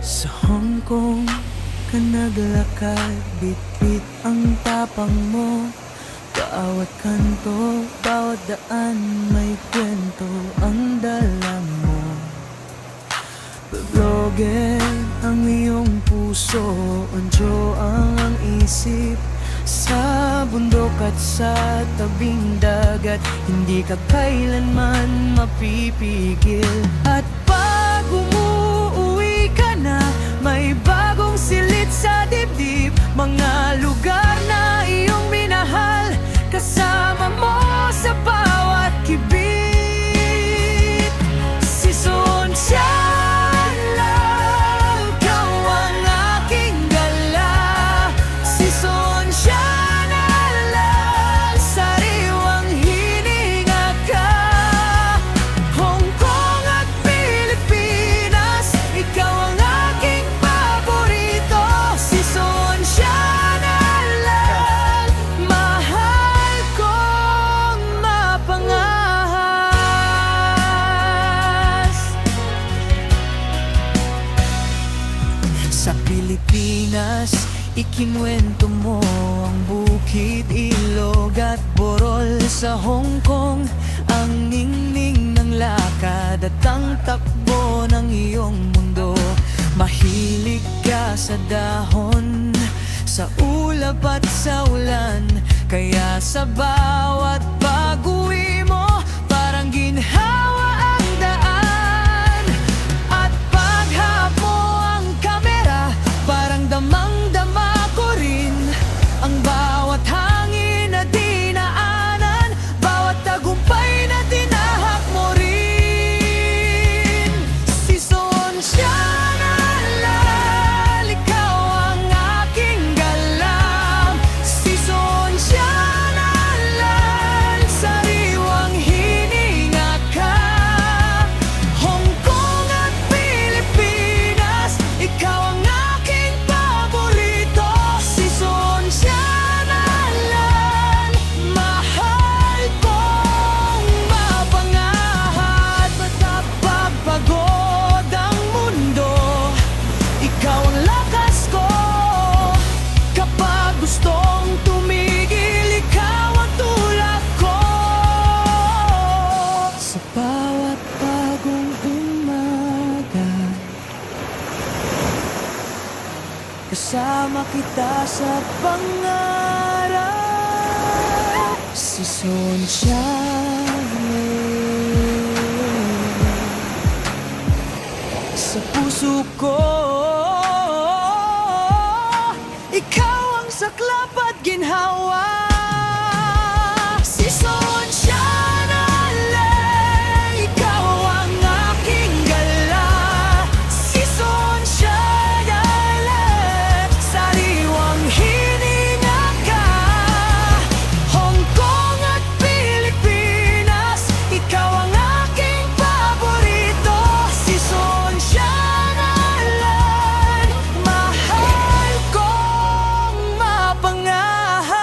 Sa Hong Kong ka naglakad, bitbit ang tapang mo. Bawat kanto, bawat daan, may kwento ang dala mo. Bablogger ang iyong puso, onjo ang isip. Sa bundok at sa tabing dagat, hindi ka kailanman mapipigil. At pag umuwi ka na, may bagong silid sa dibdib. Mga lugar na iyong minahal, kasama mo sa bawat kibit. Si Sonsia sa Pilipinas, ikinwento mo ang bukid, ilog at burol. Sa Hong Kong, ang ningning ng lakad at ang takbo ng iyong mundo. Mahilig ka sa dahon, sa ulap at sa ulan, kaya sa bawat pag-uwi mo, parang ginhawa ang daan. At paghap mo ang kamera, parang damang-dama ko rin ang bawat hangin na dinaanan, bawat tagumpay na tinahak mo rin. Si Sonsia Nalal, ikaw ang aking galang. Si Sonsia Nalal, sariwang hininga ka. Hong Kong at Pilipinas, ikaw ang aking paborito. Si Sonsia Nalal, mahal kong mapangahas. Matapagpagod ang mundo, ikaw ang lakas ko. Kapag gustong tumigil, ikaw ang tulak ko. Sa bawat bagong umaga, kasama kita sa pangarap. Si Sonsia sa puso ko, ikaw ang saklap at ginhawa. Si Sonsia Nalal, ikaw ang aking gala. Si Sonsia Nalal, sariwang hininga ka. Hong Kong at Pilipinas, ikaw ang aking paborito. Si Sonsia Nalal, mahal kong mapangahas.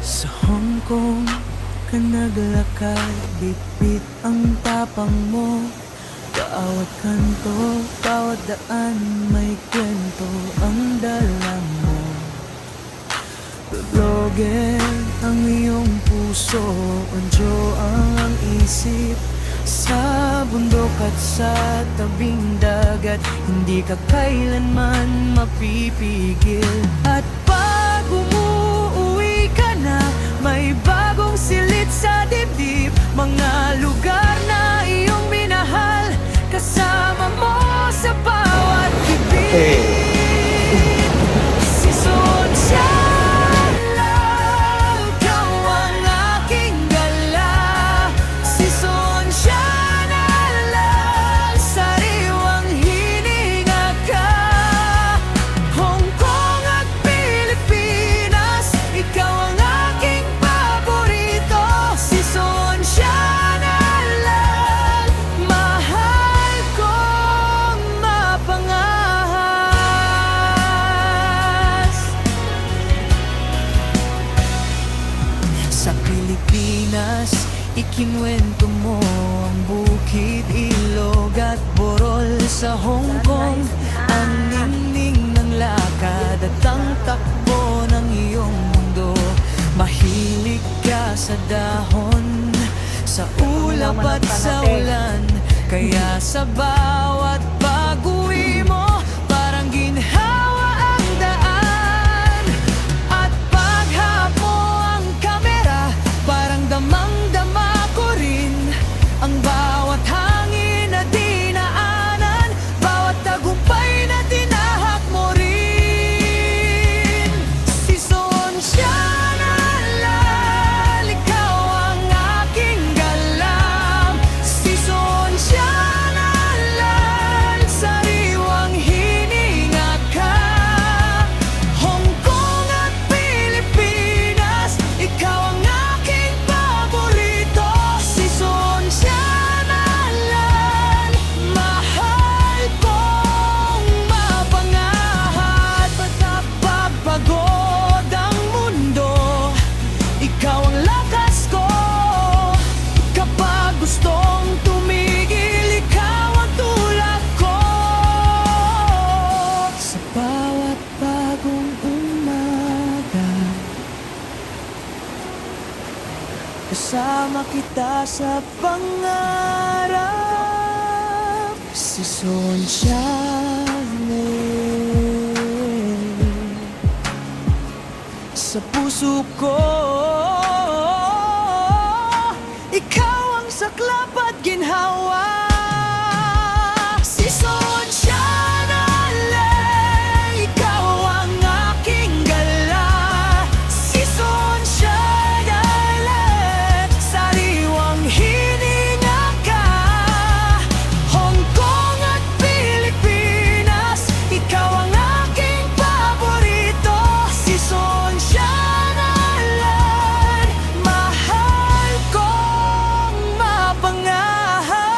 Sa Hong Kong ka naglakad, bitbit ang tapang mo. Bawat kanto, bawat daan, may kwento ang dala mo. Bablogger ang iyong puso, onjo ang isip. Sa bundok at sa tabing dagat, hindi ka kailanman mapipigil. At pag umuwi ka na, may bagong silid sa dibdib. Mga lugar na iyong minahal, kasama mo sa bawat kibit. Si Sonsia Nalal, ikaw ang aking gala. Si Sonsia Nalal, sariwang hininga ka. Hong Kong ikinwento mo ang bukid, ilog at burol sa Hong Kong. Ang ningning ng lakad at ang takbo ng iyong mundo. Mahilig ka sa dahon, sa ulap at sa ulan. Kaya sa bawat pag-uwi mo, parang ginhawa ang daan. At paghap mo ang kamera, parang damang-dama ko rin ang bawat hangin na dinaanan, bawat tagumpay na tinahak mo rin. Si Sonsia Nalal, ikaw ang aking galam. Si Sonsia Nalal, sariwang hininga ka. Hong Kong at Pilipinas, ikaw ang aking paborito. Si Sonsia Nalal, mahal kong mapangahat. Pagpagod ang mundo, ikaw ang lakas ko. Kapag gustong tumigil, ikaw ang tulak ko. Sa bawat bagong umaga, kasama kita sa pangarap. Si Sonsia Nalal, sa puso ko, ikaw ang saklap at ginhawa. Si Sonsia Nalal, ikaw ang aking gala. Si Sonsia Nalal, sariwang hininga ka. Hong Kong at Pilipinas, ikaw ang aking paborito. Si Sonsia Nalal, mahal kong mapangahas.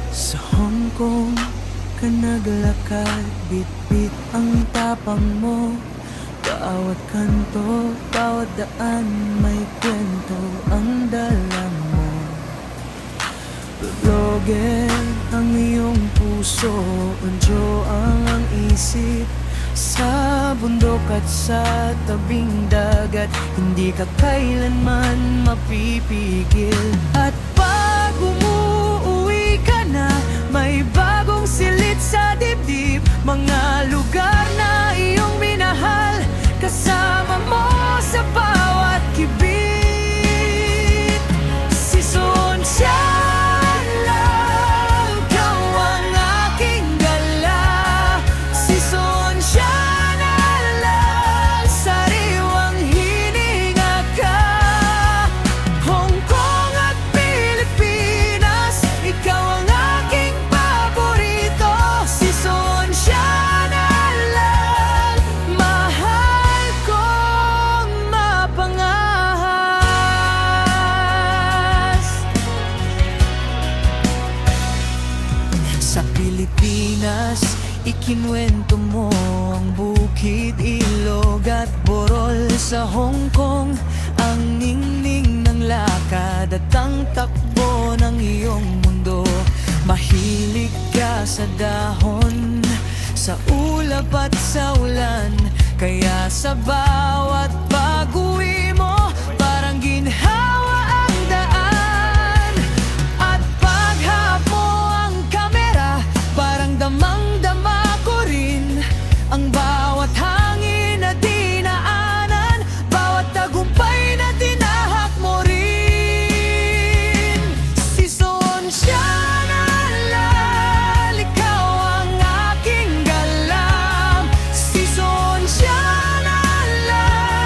Sa Hong Kong ka naglakad, bit-bit ang tapang mo. Bawat kanto, bawat daan, may kwento ang dala mo. Blogger ang iyong puso, unjo ang isip. Sa bundok at sa tabing dagat, hindi ka kailanman mapipigil. At pag umuwi ka na, may bagong silid sa dibdib. Mga lugar na iyong minahal, kasama mo sa bawat kibit. Si Sonsia Nalal, ikaw ang aking gala. Si Sonsia Nalal, sariwang hininga ka. Hong Kong at Pilipinas, ikaw ang aking paborito. Si Sonsia Nalal, mahal kong mapangahas. Sa Pilipinas, ikinwento mo ang bukid, ilog at burol. Sa Hong Kong, ang ningning ng lakad at ang takbo ng iyong mundo. Mahilig ka sa dahon, sa ulap at sa ulan. Kaya sa bawat pag-uwi mo, parang ginhawa ang daan. At paghap mo ang kamera, parang damang-dama ko rin ang bawat hangin na dinaanan, bawat tagumpay na tinahak mo rin. Si Sonsia Nalal, ikaw ang aking galam. Si Sonsia Nalal,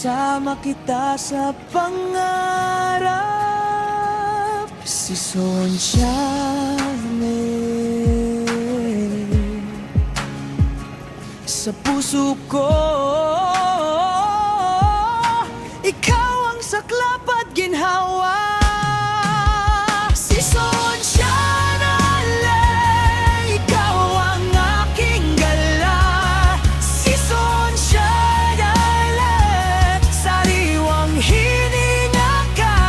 Kasama kita sa pangarap. Si Sonshine sa puso ko, ikaw ang saklap at ginhawa. Si Sonshine alay, ikaw ang aking gala. Si Sonshine alay, sariwang hininga ka.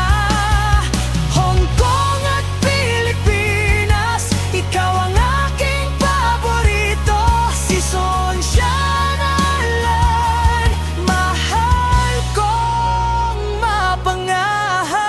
Hong Kong at Pilipinas, ikaw ang aking paborito. Si Sonshine alay, mahal kong mapangahas.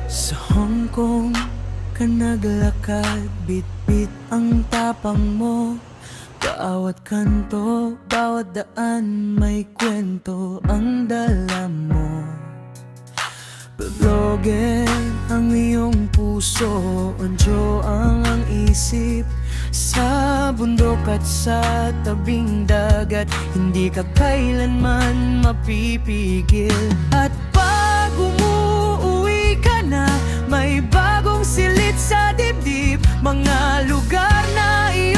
Sa Hong Kong ka naglakad, bit-bit ang tapang mo. Bawat kanto, bawat daan, may kwento ang dala mo. Bablogin ang iyong puso, onjo ang isip. Sa bundok at sa tabing dagat, hindi ka kailanman mapipigil. At pag umuwi ka na, may bagong silid sa dibdib. Mga lugar na iyong